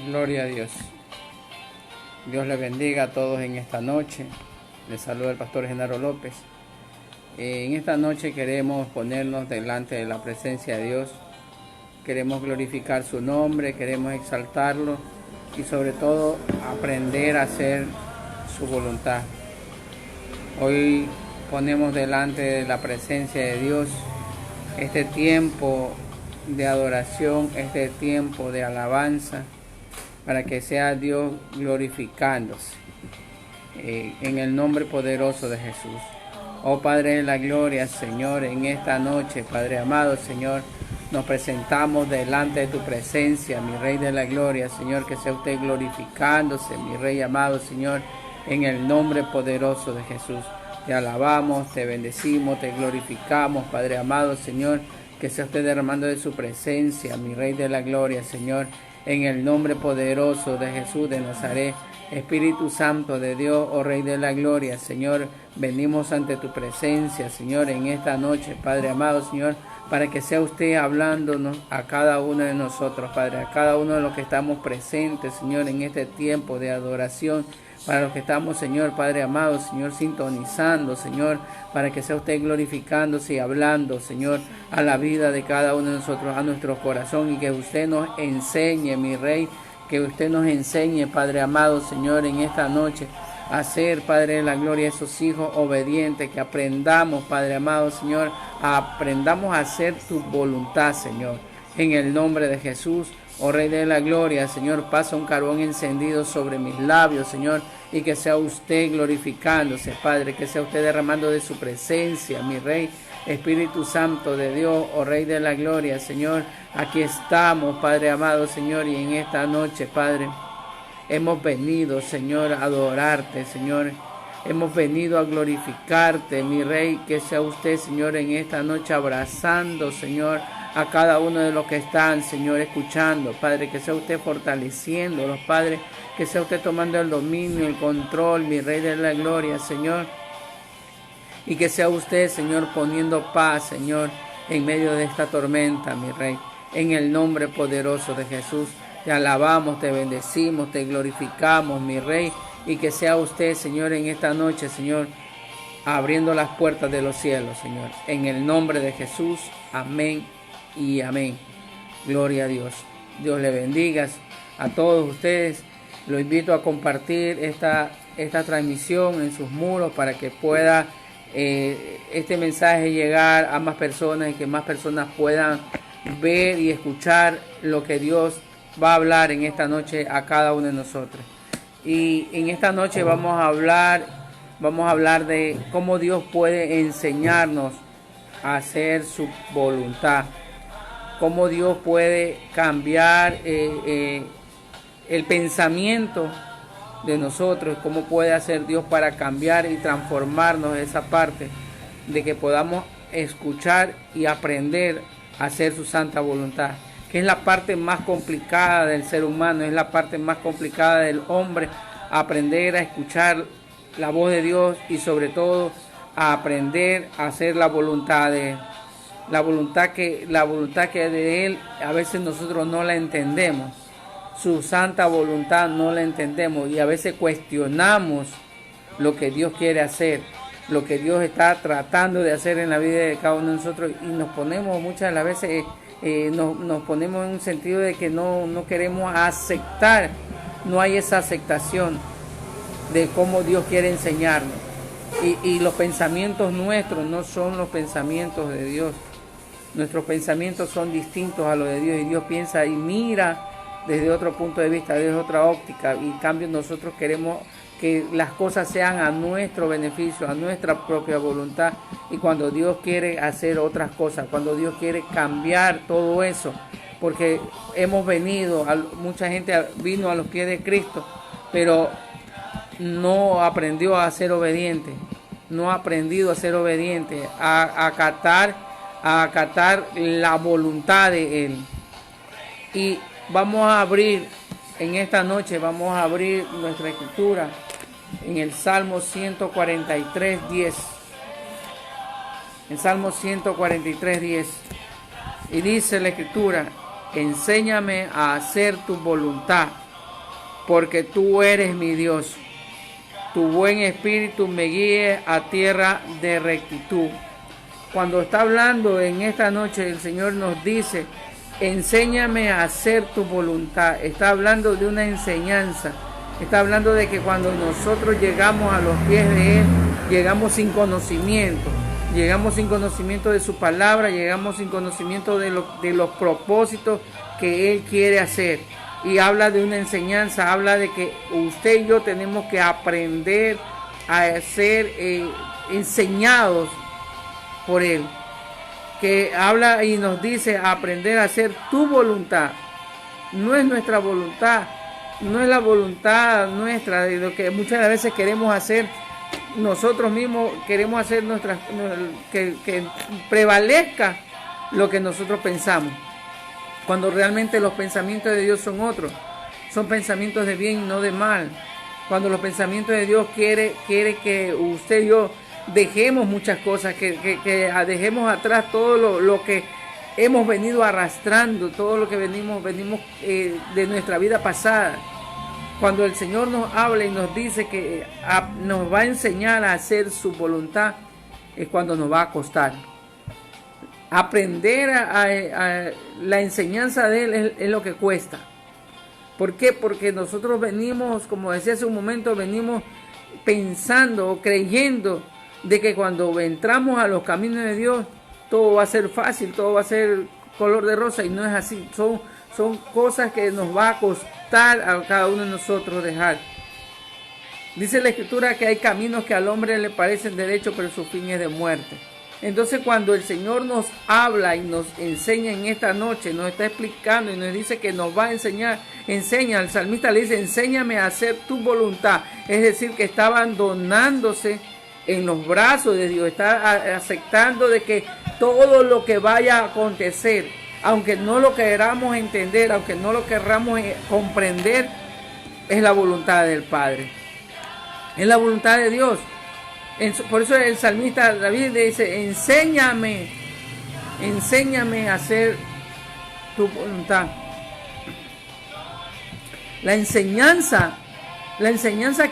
Gloria a Dios. Dios les bendiga a todos en esta noche. Les saluda el pastor Genaro López. En esta noche queremos ponernos delante de la presencia de Dios. Queremos glorificar su nombre, queremos exaltarlo y sobre todo aprender a hacer su voluntad. Hoy ponemos delante de la presencia de Dios este tiempo de adoración, este tiempo de alabanza, para que sea Dios glorificándose en el nombre poderoso de Jesús. Oh Padre de la gloria, Señor, en esta noche, Padre amado, Señor, nos presentamos delante de tu presencia, mi Rey de la gloria, Señor, que sea usted glorificándose, mi Rey amado, Señor, en el nombre poderoso de Jesús. Te alabamos, te bendecimos, te glorificamos, Padre amado, Señor, que sea usted derramando de su presencia, mi Rey de la gloria, Señor, en el nombre poderoso de Jesús de Nazaret. Espíritu Santo de Dios, oh Rey de la gloria, Señor, venimos ante tu presencia, Señor, en esta noche, Padre amado, Señor, para que sea usted hablándonos a cada uno de nosotros, Padre, a cada uno de los que estamos presentes, Señor, en este tiempo de adoración, para los que estamos, Señor, Padre amado, Señor, sintonizando, Señor, para que sea usted glorificándose y hablando, Señor, a la vida de cada uno de nosotros, a nuestro corazón, y que usted nos enseñe, mi Rey, que usted nos enseñe, Padre amado, Señor, en esta noche, a ser, Padre de la gloria, esos hijos obedientes, que aprendamos, Padre amado, Señor, aprendamos a hacer tu voluntad, Señor, en el nombre de Jesús. Oh Rey de la gloria, Señor, pasa un carbón encendido sobre mis labios, Señor, y que sea usted glorificándose, Padre, que sea usted derramando de su presencia, mi Rey, Espíritu Santo de Dios, oh Rey de la gloria, Señor, aquí estamos, Padre amado, Señor, y en esta noche, Padre, hemos venido, Señor, a adorarte, Señor, hemos venido a glorificarte, mi Rey, que sea usted, Señor, en esta noche abrazando, Señor, a cada uno de los que están, Señor, escuchando, Padre, que sea usted fortaleciéndolos, Padre, que sea usted tomando el dominio, el control, mi Rey de la gloria, Señor, y que sea usted, Señor, poniendo paz, Señor, en medio de esta tormenta, mi Rey, en el nombre poderoso de Jesús. Te alabamos, te bendecimos, te glorificamos, mi Rey, y que sea usted, Señor, en esta noche, Señor, abriendo las puertas de los cielos, Señor, en el nombre de Jesús. Amén y amén. Gloria a Dios. Dios le bendiga a todos ustedes. Lo invito a compartir esta transmisión en sus muros para que pueda este mensaje llegar a más personas y que más personas puedan ver y escuchar lo que Dios va a hablar en esta noche a cada uno de nosotros. Y en esta noche vamos a hablar de cómo Dios puede enseñarnos a hacer su voluntad, cómo Dios puede cambiar el pensamiento de nosotros, cómo puede hacer Dios para cambiar y transformarnos esa parte de que podamos escuchar y aprender a hacer su santa voluntad, que es la parte más complicada del ser humano, es la parte más complicada del hombre, aprender a escuchar la voz de Dios y sobre todo a aprender a hacer la voluntad de Él. La voluntad que de Él a veces nosotros no la entendemos. Su santa voluntad no la entendemos y a veces cuestionamos lo que Dios quiere hacer, lo que Dios está tratando de hacer en la vida de cada uno de nosotros, y nos ponemos muchas de las veces nos ponemos en un sentido de que no queremos aceptar, no hay esa aceptación de cómo Dios quiere enseñarnos, y los pensamientos nuestros no son los pensamientos de Dios. Nuestros pensamientos son distintos a los de Dios, y Dios piensa y mira desde otro punto de vista, desde otra óptica, y en cambio nosotros queremos que las cosas sean a nuestro beneficio, a nuestra propia voluntad, y cuando Dios quiere hacer otras cosas, cuando Dios quiere cambiar todo eso, porque hemos venido, mucha gente vino a los pies de Cristo, pero no aprendió a ser obediente, no ha aprendido a ser obediente, a acatar la voluntad de Él. Y vamos a abrir, en esta noche vamos a abrir nuestra escritura en el Salmo 143:10. En Salmo 143:10. Y dice la escritura: enséñame a hacer tu voluntad, porque tú eres mi Dios. Tu buen espíritu me guíe a tierra de rectitud. Cuando está hablando en esta noche, el Señor nos dice, enséñame a hacer tu voluntad. Está hablando de una enseñanza. Está hablando de que cuando nosotros llegamos a los pies de Él, llegamos sin conocimiento. Llegamos sin conocimiento de su palabra, llegamos sin conocimiento de los propósitos que Él quiere hacer. Y habla de una enseñanza, habla de que usted y yo tenemos que aprender a ser enseñados por Él. Que habla y nos dice aprender a hacer tu voluntad. No es nuestra voluntad, no es la voluntad nuestra de lo que muchas veces queremos hacer. Nosotros mismos queremos hacer que prevalezca lo que nosotros pensamos, cuando realmente los pensamientos de Dios son otros, son pensamientos de bien y no de mal. Cuando los pensamientos de Dios quiere que usted y yo dejemos muchas cosas, que dejemos atrás todo lo que hemos venido arrastrando, todo lo que venimos de nuestra vida pasada. Cuando el Señor nos habla y nos dice que nos va a enseñar a hacer su voluntad, es cuando nos va a costar. Aprender a la enseñanza de Él es lo que cuesta. ¿Por qué? Porque nosotros venimos, como decía hace un momento, venimos pensando o creyendo de que cuando entramos a los caminos de Dios, todo va a ser fácil, todo va a ser color de rosa, y no es así. Son cosas que nos va a costar a cada uno de nosotros dejar. Dice la Escritura que hay caminos que al hombre le parecen derechos, pero su fin es de muerte. Entonces, cuando el Señor nos habla y nos enseña en esta noche, nos está explicando y nos dice que nos va a enseñar, el salmista le dice, enséñame a hacer tu voluntad. Es decir, que está abandonándose en los brazos de Dios, está aceptando de que todo lo que vaya a acontecer, aunque no lo queramos entender, aunque no lo querramos comprender, es la voluntad del Padre, es la voluntad de Dios. Por eso el salmista David le dice, enséñame a hacer tu voluntad. La enseñanza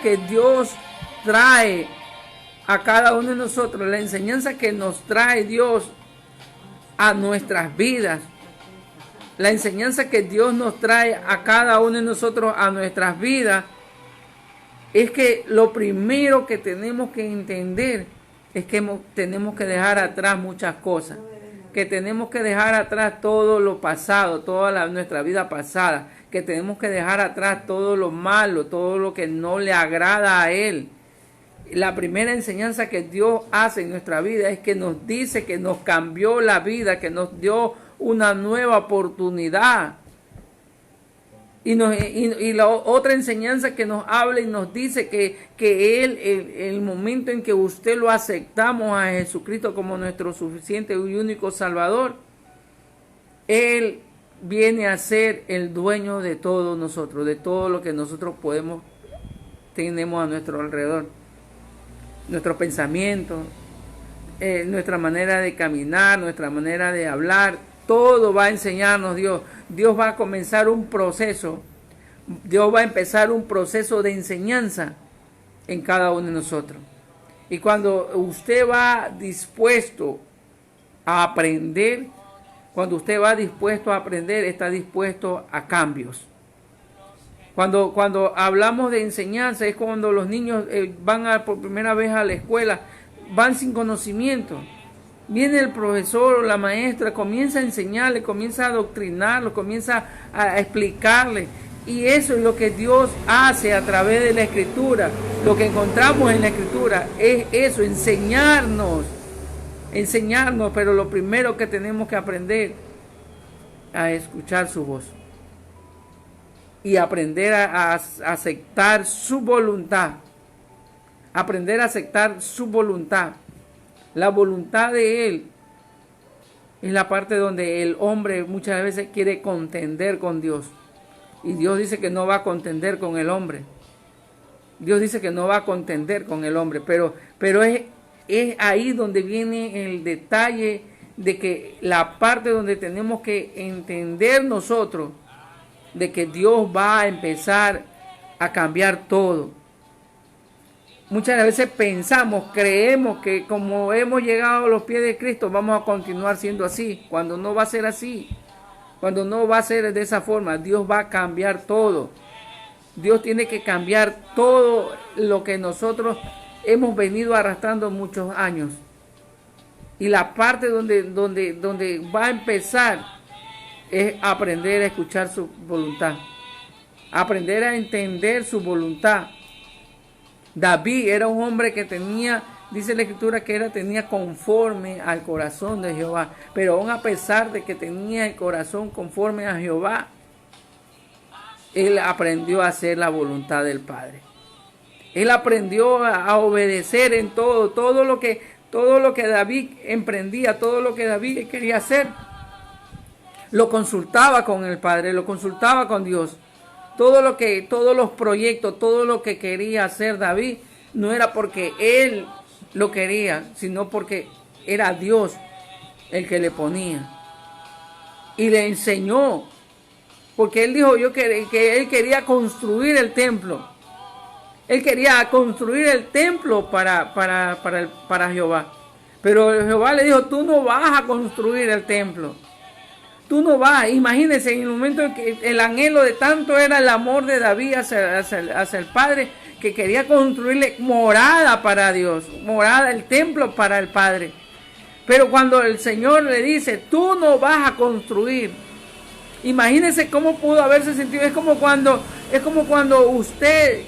que Dios trae a cada uno de nosotros, la enseñanza que nos trae Dios a nuestras vidas, la enseñanza que Dios nos trae a cada uno de nosotros a nuestras vidas, es que lo primero que tenemos que entender es que tenemos que dejar atrás muchas cosas, que tenemos que dejar atrás todo lo pasado, toda nuestra vida pasada, que tenemos que dejar atrás todo lo malo, todo lo que no le agrada a Él. La primera enseñanza que Dios hace en nuestra vida es que nos dice que nos cambió la vida, que nos dio una nueva oportunidad. Y la otra enseñanza que nos habla y nos dice que Él, el momento en que usted lo aceptamos a Jesucristo como nuestro suficiente y único Salvador, Él viene a ser el dueño de todos nosotros, de todo lo que nosotros tenemos a nuestro alrededor. Nuestros pensamientos, nuestra manera de caminar, nuestra manera de hablar, todo va a enseñarnos Dios. Dios va a comenzar un proceso. Dios va a empezar un proceso de enseñanza en cada uno de nosotros. Y cuando usted va dispuesto a aprender, está dispuesto a cambios. Cuando hablamos de enseñanza es cuando los niños van por primera vez a la escuela, van sin conocimiento. Viene el profesor o la maestra, comienza a enseñarle, comienza a adoctrinarlo, comienza a explicarle. Y eso es lo que Dios hace a través de la Escritura. Lo que encontramos en la Escritura es eso, enseñarnos, pero lo primero que tenemos que aprender a escuchar su voz y aprender a aceptar su voluntad. Aprender a aceptar su voluntad. La voluntad de Él es la parte donde el hombre muchas veces quiere contender con Dios. Y Dios dice que no va a contender con el hombre. Dios dice que no va a contender con el hombre. Pero es ahí donde viene el detalle de que la parte donde tenemos que entender nosotros de que Dios va a empezar a cambiar todo. Muchas veces pensamos, creemos que como hemos llegado a los pies de Cristo vamos a continuar siendo así, cuando no va a ser así, cuando no va a ser de esa forma. Dios va a cambiar todo. Dios tiene que cambiar todo lo que nosotros hemos venido arrastrando muchos años. Y la parte donde va a empezar es aprender a escuchar su voluntad, aprender a entender su voluntad. David era un hombre que tenía, dice la Escritura, que tenía conforme al corazón de Jehová. Pero aún a pesar de que tenía el corazón conforme a Jehová, él aprendió a hacer la voluntad del Padre. Él aprendió a obedecer en todo lo que David emprendía, todo lo que David quería hacer. Lo consultaba con el Padre, lo consultaba con Dios. Todos los proyectos, todo lo que quería hacer David, no era porque él lo quería, sino porque era Dios el que le ponía. Y le enseñó, porque él dijo que él quería construir el templo. Él quería construir el templo para Jehová. Pero Jehová le dijo, tú no vas a construir el templo. Tú no vas. Imagínense, en el momento en que el anhelo de tanto era el amor de David hacia el Padre, que quería construirle morada para Dios, morada, el templo para el Padre. Pero cuando el Señor le dice, tú no vas a construir. Imagínense cómo pudo haberse sentido. Es como cuando usted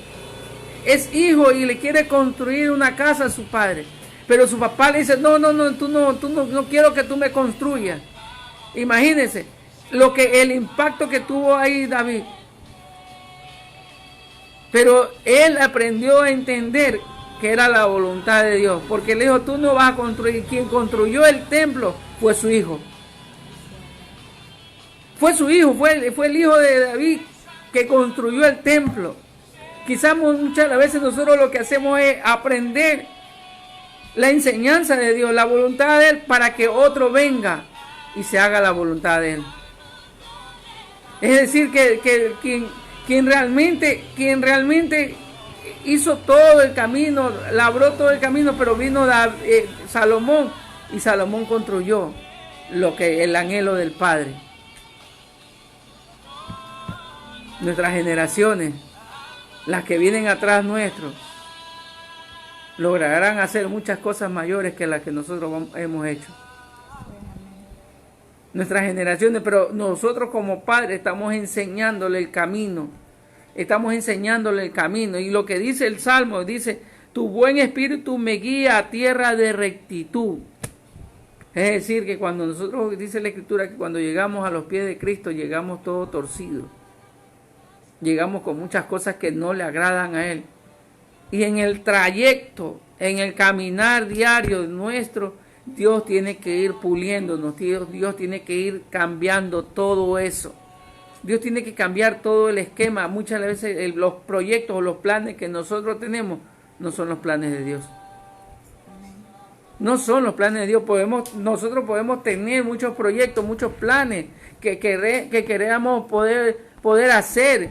es hijo y le quiere construir una casa a su padre, pero su papá le dice, no, quiero que tú me construyas. Imagínense el impacto que tuvo ahí David. Pero él aprendió a entender que era la voluntad de Dios, porque le dijo, tú no vas a construir. Quien construyó el templo fue su hijo. Fue su hijo, fue el hijo de David que construyó el templo. Quizás muchas veces nosotros lo que hacemos es aprender la enseñanza de Dios, la voluntad de Él, para que otro venga y se haga la voluntad de Él. Es decir, que quien realmente hizo todo el camino, labró todo el camino, pero vino Salomón, y Salomón construyó el anhelo del Padre. Nuestras generaciones, las que vienen atrás nuestros, lograrán hacer muchas cosas mayores que las que nosotros hemos hecho. Nuestras generaciones, pero nosotros como padres estamos enseñándole el camino. Y lo que dice el Salmo, dice, tu buen espíritu me guía a tierra de rectitud. Es decir, que cuando nosotros, dice la Escritura, que cuando llegamos a los pies de Cristo, llegamos todo torcidos. Llegamos con muchas cosas que no le agradan a Él. Y en el trayecto, en el caminar diario nuestro, Dios tiene que ir puliéndonos, Dios tiene que ir cambiando todo eso. Dios tiene que cambiar todo el esquema. Muchas veces los proyectos o los planes que nosotros tenemos no son los planes de Dios. No son los planes de Dios. Nosotros podemos tener muchos proyectos, muchos planes que queremos poder hacer.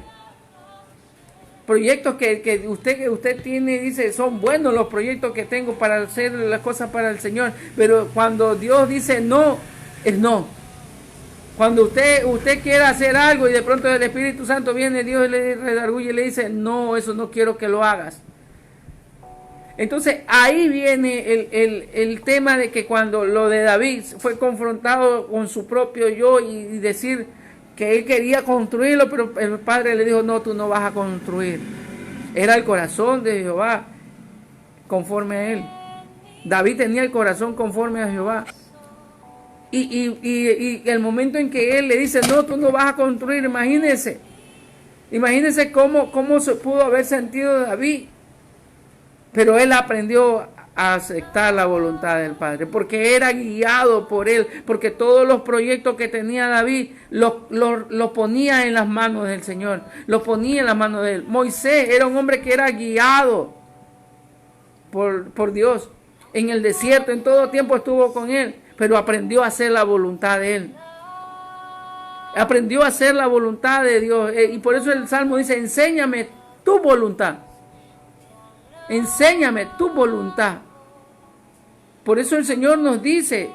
Proyectos que usted tiene, dice, son buenos los proyectos que tengo para hacer las cosas para el Señor, pero cuando Dios dice no, es no. Cuando usted quiere hacer algo y de pronto el Espíritu Santo viene, Dios le redarguye y le dice, no, eso no quiero que lo hagas. Entonces ahí viene el tema de que cuando lo de David fue confrontado con su propio yo y decir que él quería construirlo, pero el Padre le dijo, no, tú no vas a construir. Era el corazón de Jehová conforme a él. David tenía el corazón conforme a Jehová. Y el momento en que él le dice, no, tú no vas a construir, imagínense cómo se pudo haber sentido David. Pero él aprendió a aceptar la voluntad del Padre, porque era guiado por él, porque todos los proyectos que tenía David los ponía en las manos del Señor, los ponía en las manos de él. Moisés era un hombre que era guiado por Dios. En el desierto, en todo tiempo estuvo con él, pero aprendió a hacer la voluntad de él. Aprendió a hacer la voluntad de Dios. Y por eso el Salmo dice, enséñame tu voluntad. Enséñame tu voluntad. Por eso el Señor nos dice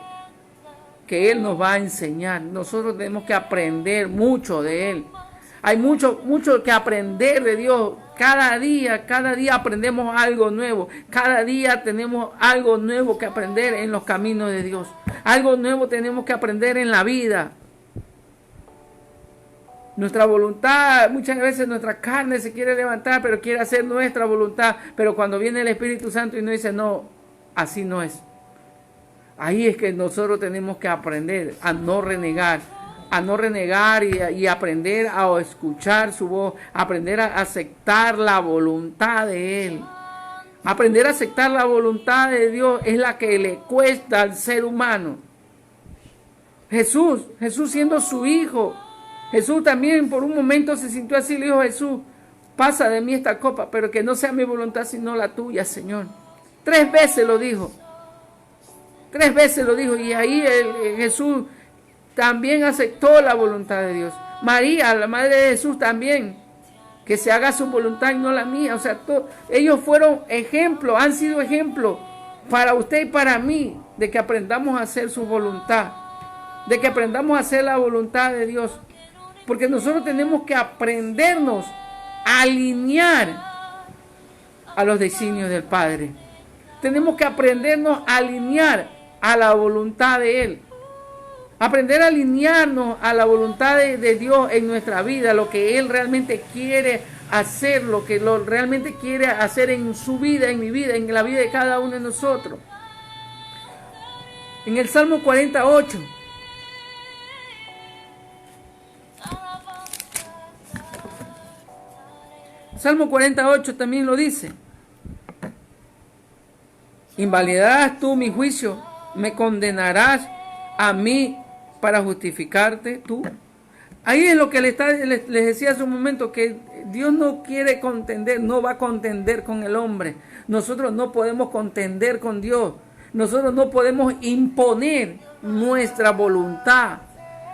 que Él nos va a enseñar. Nosotros tenemos que aprender mucho de Él. Hay mucho que aprender de Dios. Cada día aprendemos algo nuevo. Cada día tenemos algo nuevo que aprender en los caminos de Dios. Algo nuevo tenemos que aprender en la vida. Nuestra voluntad, muchas veces nuestra carne se quiere levantar, pero quiere hacer nuestra voluntad. Pero cuando viene el Espíritu Santo y nos dice, no, así no es. Ahí es que nosotros tenemos que aprender a no renegar y aprender a escuchar su voz, aprender a aceptar la voluntad de Él. Aprender a aceptar la voluntad de Dios es la que le cuesta al ser humano. Jesús siendo su hijo, Jesús también por un momento se sintió así, le dijo Jesús, pasa de mí esta copa, pero que no sea mi voluntad sino la tuya, Señor. 3 veces lo dijo. 3 veces lo dijo y ahí Jesús también aceptó la voluntad de Dios. María, la madre de Jesús también, que se haga su voluntad y no la mía. O sea, ellos fueron ejemplos, han sido ejemplos para usted y para mí, de que aprendamos a hacer su voluntad, de que aprendamos a hacer la voluntad de Dios. Porque nosotros tenemos que aprendernos a alinear a los designios del Padre. Tenemos que aprendernos a alinear a la voluntad de Él. Aprender a alinearnos a la voluntad de Dios en nuestra vida, lo que Él realmente quiere hacer, lo que realmente quiere hacer en su vida, en mi vida, en la vida de cada uno de nosotros. En el Salmo 48, Salmo 48 también lo dice. Invalidarás tú mi juicio, me condenarás a mí para justificarte tú. Ahí es lo que les decía hace un momento, que Dios no quiere contender, no va a contender con el hombre. Nosotros no podemos contender con Dios. Nosotros no podemos imponer nuestra voluntad.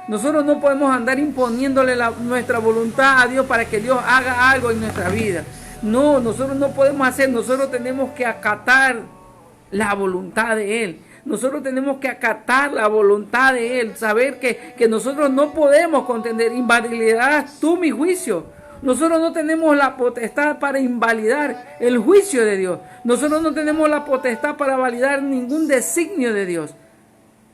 Nosotros no podemos andar imponiéndole nuestra voluntad a Dios para que Dios haga algo en nuestra vida. No, nosotros no podemos hacer, nosotros tenemos que acatar la voluntad de Él. Nosotros tenemos que acatar la voluntad de Él, saber que nosotros no podemos contender. Invalidarás tú mi juicio. Nosotros no tenemos la potestad para invalidar el juicio de Dios. Nosotros no tenemos la potestad para validar ningún designio de Dios.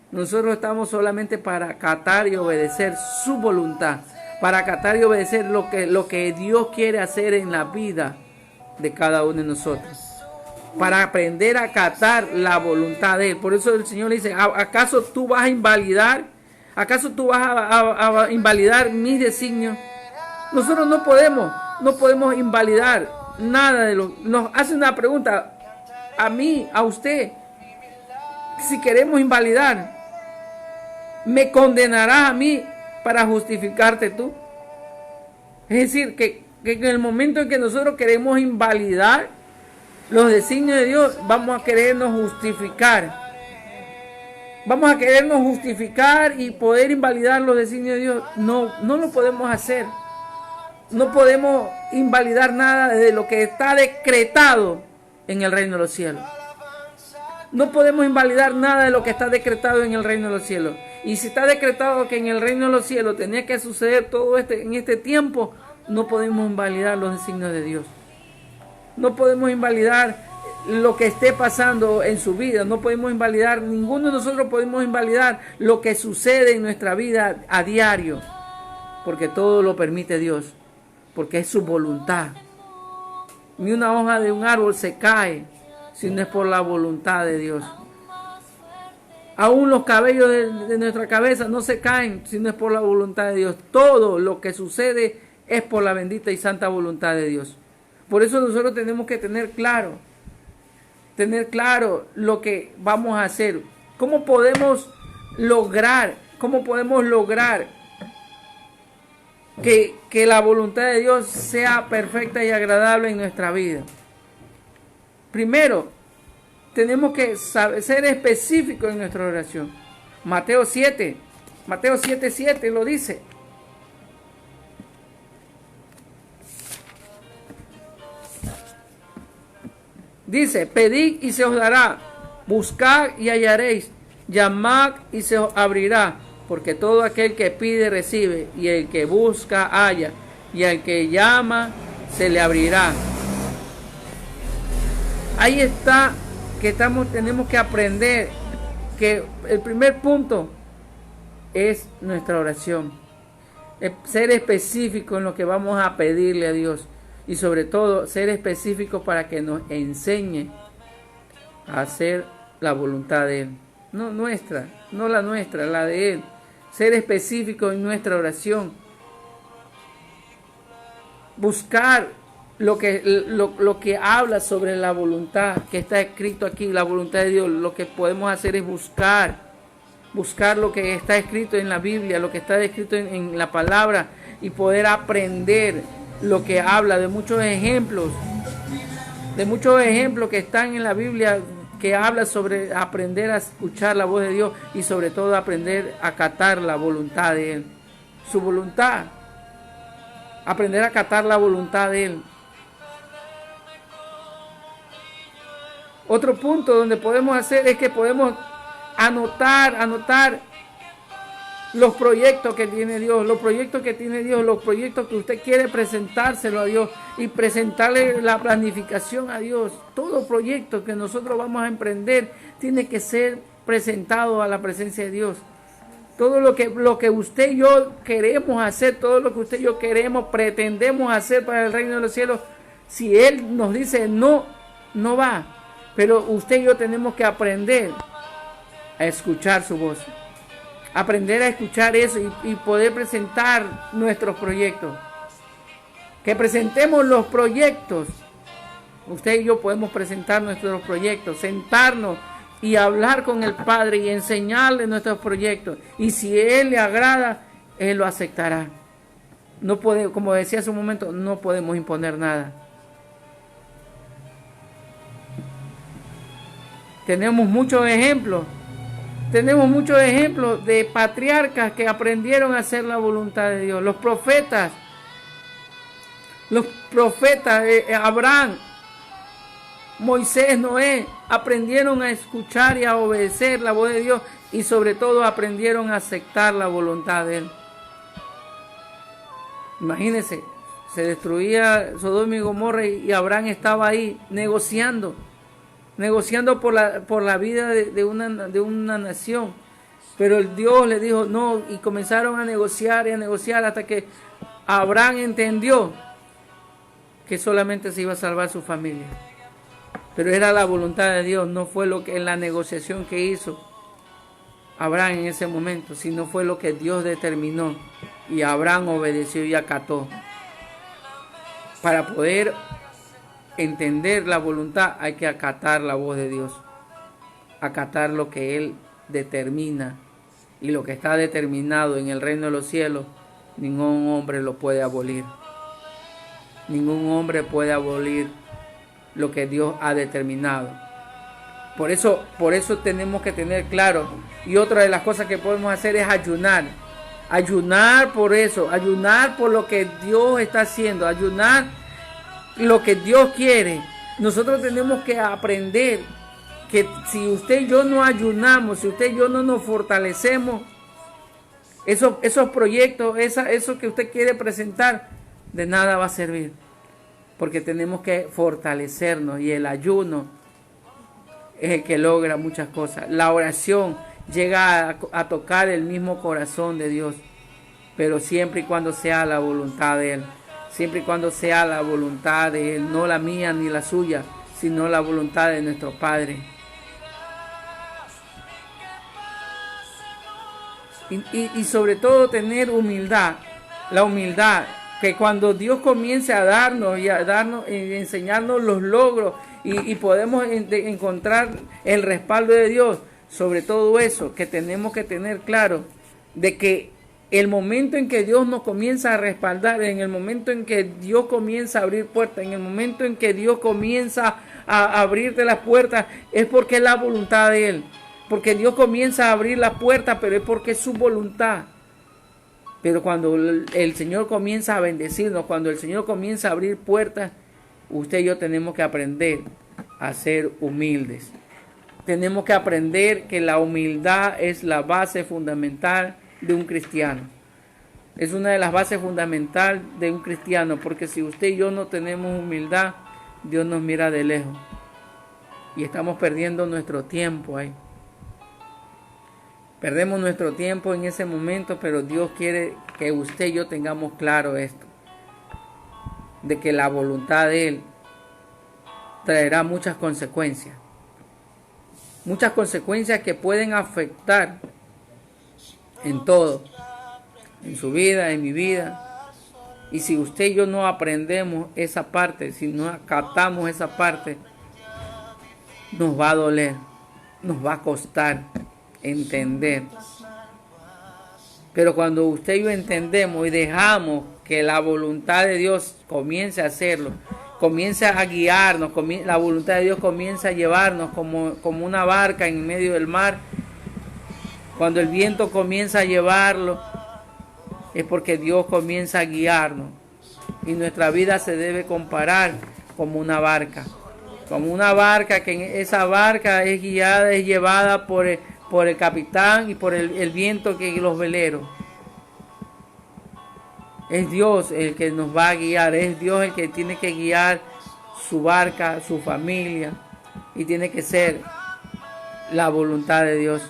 Nosotros estamos solamente para acatar y obedecer su voluntad, para acatar y obedecer lo que Dios quiere hacer en la vida de cada uno de nosotros, para aprender a acatar la voluntad de Él. Por eso el Señor le dice, ¿acaso tú vas a invalidar? ¿Acaso tú vas a invalidar mis designios? Nosotros no podemos invalidar nada de lo. Nos hace una pregunta a mí, a usted, si queremos invalidar, ¿me condenarás a mí para justificarte tú? Es decir, que en el momento en que nosotros queremos invalidar los designios de Dios, vamos a querernos justificar. Vamos a querernos justificar y poder invalidar los designios de Dios. No lo podemos hacer. No podemos invalidar nada de lo que está decretado en el reino de los cielos. No podemos invalidar nada de lo que está decretado en el reino de los cielos. Y si está decretado que en el reino de los cielos tenía que suceder todo en este tiempo, no podemos invalidar los designios de Dios. No podemos invalidar lo que esté pasando en su vida. No podemos invalidar, ninguno de nosotros podemos invalidar lo que sucede en nuestra vida a diario. Porque todo lo permite Dios. Porque es su voluntad. Ni una hoja de un árbol se cae si no es por la voluntad de Dios. Aún los cabellos de nuestra cabeza no se caen si no es por la voluntad de Dios. Todo lo que sucede es por la bendita y santa voluntad de Dios. Por eso nosotros tenemos que tener claro lo que vamos a hacer. ¿Cómo podemos lograr que la voluntad de Dios sea perfecta y agradable en nuestra vida? Primero, tenemos que ser específicos en nuestra oración. Mateo 7:7 lo dice. Dice, pedid y se os dará, buscad y hallaréis, llamad y se os abrirá, porque todo aquel que pide recibe, y el que busca halla, y al que llama se le abrirá. Ahí está que tenemos que aprender que el primer punto es nuestra oración. Ser específico en lo que vamos a pedirle a Dios. Y sobre todo, ser específico para que nos enseñe a hacer la voluntad de Él. No nuestra, no la nuestra, la de Él. Ser específico en nuestra oración. Buscar lo que habla sobre la voluntad que está escrito aquí, la voluntad de Dios. Lo que podemos hacer es buscar lo que está escrito en la Biblia, lo que está escrito en la palabra, y poder aprender lo que habla de muchos ejemplos que están en la Biblia, que habla sobre aprender a escuchar la voz de Dios y sobre todo aprender a acatar la voluntad de Él, su voluntad, aprender a acatar la voluntad de Él. Otro punto donde podemos hacer es que podemos anotar los proyectos que tiene Dios, los proyectos que usted quiere presentárselo a Dios y presentarle la planificación a Dios. Todo proyecto que nosotros vamos a emprender tiene que ser presentado a la presencia de Dios. Todo lo que usted y yo queremos hacer, todo lo que usted y yo pretendemos hacer para el reino de los cielos, si Él nos dice no, no va. Pero usted y yo tenemos que aprender a escuchar su voz. Aprender a escuchar eso y poder presentar nuestros proyectos. Que presentemos los proyectos. Usted y yo podemos presentar nuestros proyectos, sentarnos y hablar con el Padre y enseñarle nuestros proyectos. Y si Él le agrada, Él lo aceptará. No puede, como decía hace un momento, no podemos imponer nada. Tenemos muchos ejemplos de patriarcas que aprendieron a hacer la voluntad de Dios. Los profetas, Abraham, Moisés, Noé, aprendieron a escuchar y a obedecer la voz de Dios y sobre todo aprendieron a aceptar la voluntad de Él. Imagínense, se destruía Sodoma y Gomorra y Abraham estaba ahí negociando por la vida de una nación. Pero el Dios le dijo no, y comenzaron a negociar hasta que Abraham entendió que solamente se iba a salvar su familia. Pero era la voluntad de Dios, no fue lo que en la negociación que hizo Abraham en ese momento, sino fue lo que Dios determinó. Y Abraham obedeció y acató. Para poder entender la voluntad hay que acatar la voz de Dios, acatar lo que Él determina, y lo que está determinado en el reino de los cielos, ningún hombre lo puede abolir. Ningún hombre puede abolir lo que Dios ha determinado. Por eso tenemos que tener claro. Y otra de las cosas que podemos hacer es ayunar por eso, ayunar por lo que Dios está haciendo, ayunar lo que Dios quiere. Nosotros tenemos que aprender que si usted y yo no ayunamos, si usted y yo no nos fortalecemos, esos proyectos, eso que usted quiere presentar, de nada va a servir. Porque tenemos que fortalecernos, y el ayuno es el que logra muchas cosas. La oración llega a tocar el mismo corazón de Dios, pero siempre y cuando sea la voluntad de Él. Siempre y cuando sea la voluntad de Él, no la mía ni la suya, sino la voluntad de nuestro Padre. Y sobre todo tener humildad, la humildad, que cuando Dios comience a darnos y enseñarnos los logros y podemos encontrar el respaldo de Dios sobre todo eso, que tenemos que tener claro de que el momento en que Dios nos comienza a respaldar, en el momento en que Dios comienza a abrir puertas, en el momento en que Dios comienza a abrirte las puertas, es porque es la voluntad de Él. Porque Dios comienza a abrir las puertas, pero es porque es su voluntad. Pero cuando el Señor comienza a bendecirnos, cuando el Señor comienza a abrir puertas, usted y yo tenemos que aprender a ser humildes. Tenemos que aprender que la humildad es la base fundamental de un cristiano. Es una de las bases fundamentales de un cristiano, porque si usted y yo no tenemos humildad, Dios nos mira de lejos. Y estamos perdiendo nuestro tiempo ahí. Perdemos nuestro tiempo en ese momento, pero Dios quiere que usted y yo tengamos claro esto. De que la voluntad de Él traerá muchas consecuencias. Muchas consecuencias que pueden afectar en todo. En su vida, en mi vida. Y si usted y yo no aprendemos esa parte, si no acatamos esa parte, nos va a doler, nos va a costar entender. Pero cuando usted y yo entendemos y dejamos que la voluntad de Dios comience a hacerlo, comienza a guiarnos, la voluntad de Dios comienza a llevarnos como una barca en medio del mar. Cuando el viento comienza a llevarlo, es porque Dios comienza a guiarnos. Y nuestra vida se debe comparar como una barca. Como una barca, que esa barca es guiada, es llevada por el capitán y por el viento que los veleros. Es Dios el que nos va a guiar, es Dios el que tiene que guiar su barca, su familia, y tiene que ser la voluntad de Dios.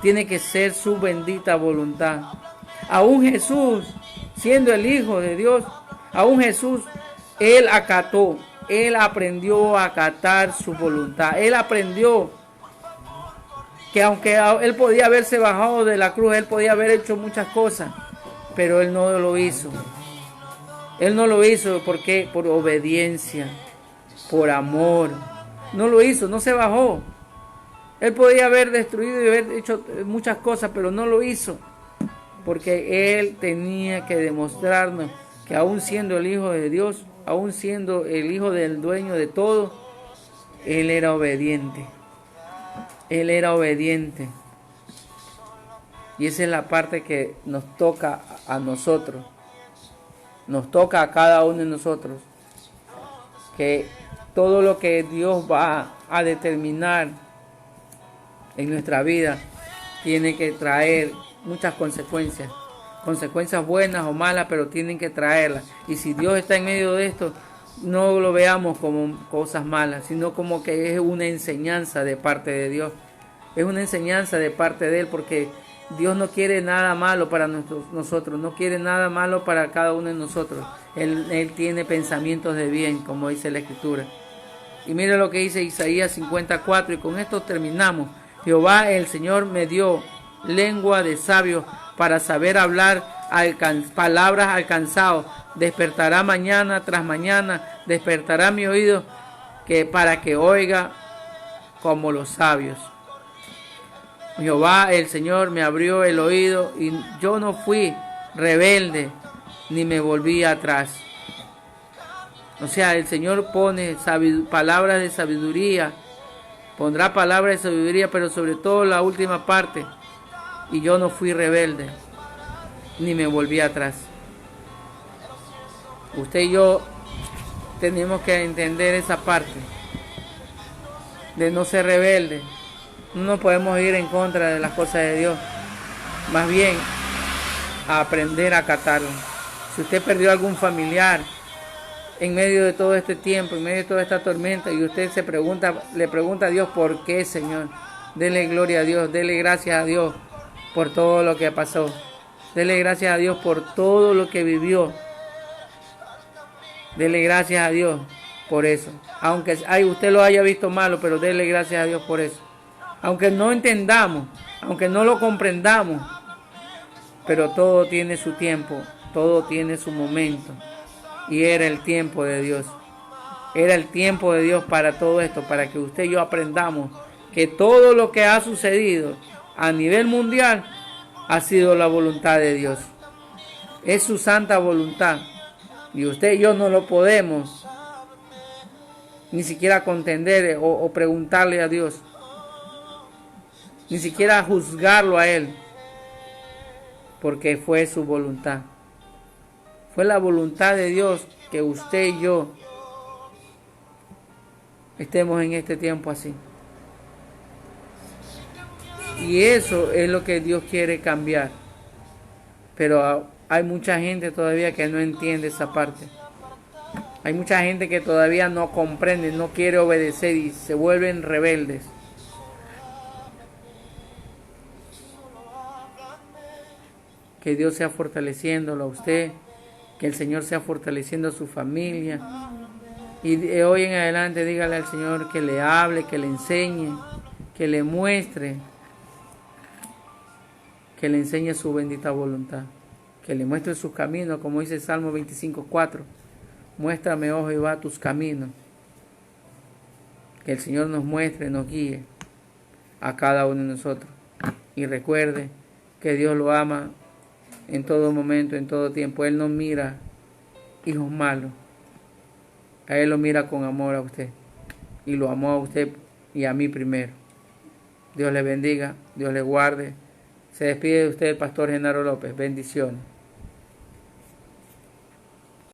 Tiene que ser su bendita voluntad. Aún Jesús, siendo el Hijo de Dios, aún Jesús, Él acató, Él aprendió a acatar su voluntad. Él aprendió que aunque Él podía haberse bajado de la cruz, Él podía haber hecho muchas cosas, pero Él no lo hizo. Él no lo hizo porque por obediencia, por amor. No lo hizo, no se bajó. Él podía haber destruido y haber hecho muchas cosas, pero no lo hizo. Porque Él tenía que demostrarnos que aún siendo el Hijo de Dios, aún siendo el Hijo del dueño de todo, Él era obediente. Él era obediente. Y esa es la parte que nos toca a nosotros. Nos toca a cada uno de nosotros. Que todo lo que Dios va a determinar en nuestra vida tiene que traer muchas consecuencias. Consecuencias buenas o malas, pero tienen que traerlas. Y si Dios está en medio de esto, no lo veamos como cosas malas, sino como que es una enseñanza de parte de Dios. Es una enseñanza de parte de Él, porque Dios no quiere nada malo para nosotros, no quiere nada malo para cada uno de nosotros. Él tiene pensamientos de bien, como dice la Escritura. Y mire lo que dice Isaías 54, y con esto terminamos. Jehová el Señor me dio lengua de sabios para saber hablar palabras alcanzados. Despertará mañana tras mañana, despertará mi oído para que oiga como los sabios. Jehová el Señor me abrió el oído y yo no fui rebelde ni me volví atrás. O sea, el Señor pone palabras de sabiduría, pondrá palabras de sabiduría, pero sobre todo la última parte. Y yo no fui rebelde ni me volví atrás. Usted y yo tenemos que entender esa parte de no ser rebelde. No podemos ir en contra de las cosas de Dios, más bien a aprender a acatarlo. Si usted perdió algún familiar en medio de todo este tiempo, en medio de toda esta tormenta, y usted le pregunta a Dios, ¿por qué, Señor? Dele gloria a Dios, dele gracias a Dios por todo lo que pasó. Dele gracias a Dios por todo lo que vivió. Dele gracias a Dios por eso. Aunque usted lo haya visto malo, pero dele gracias a Dios por eso. Aunque no entendamos, aunque no lo comprendamos, pero todo tiene su tiempo, todo tiene su momento. Y era el tiempo de Dios. Era el tiempo de Dios para todo esto, para que usted y yo aprendamos que todo lo que ha sucedido a nivel mundial ha sido la voluntad de Dios. Es su santa voluntad. Y usted y yo no lo podemos ni siquiera contender o preguntarle a Dios. Ni siquiera juzgarlo a Él, porque fue su voluntad. Fue la voluntad de Dios que usted y yo estemos en este tiempo así. Y eso es lo que Dios quiere cambiar. Pero hay mucha gente todavía que no entiende esa parte. Hay mucha gente que todavía no comprende, no quiere obedecer y se vuelven rebeldes. Que Dios sea fortaleciéndolo a usted, que el Señor sea fortaleciendo a su familia. Y de hoy en adelante dígale al Señor que le hable, que le enseñe, que le muestre, que le enseñe su bendita voluntad, que le muestre sus caminos, como dice el Salmo 25:4. Muéstrame, oh Jehová, tus caminos. Que el Señor nos muestre, nos guíe a cada uno de nosotros. Y recuerde que Dios lo ama en todo momento, en todo tiempo. Él no mira hijos malos. A Él lo mira con amor a usted. Y lo amó a usted y a mí primero. Dios le bendiga, Dios le guarde. Se despide de usted el pastor Genaro López. Bendiciones.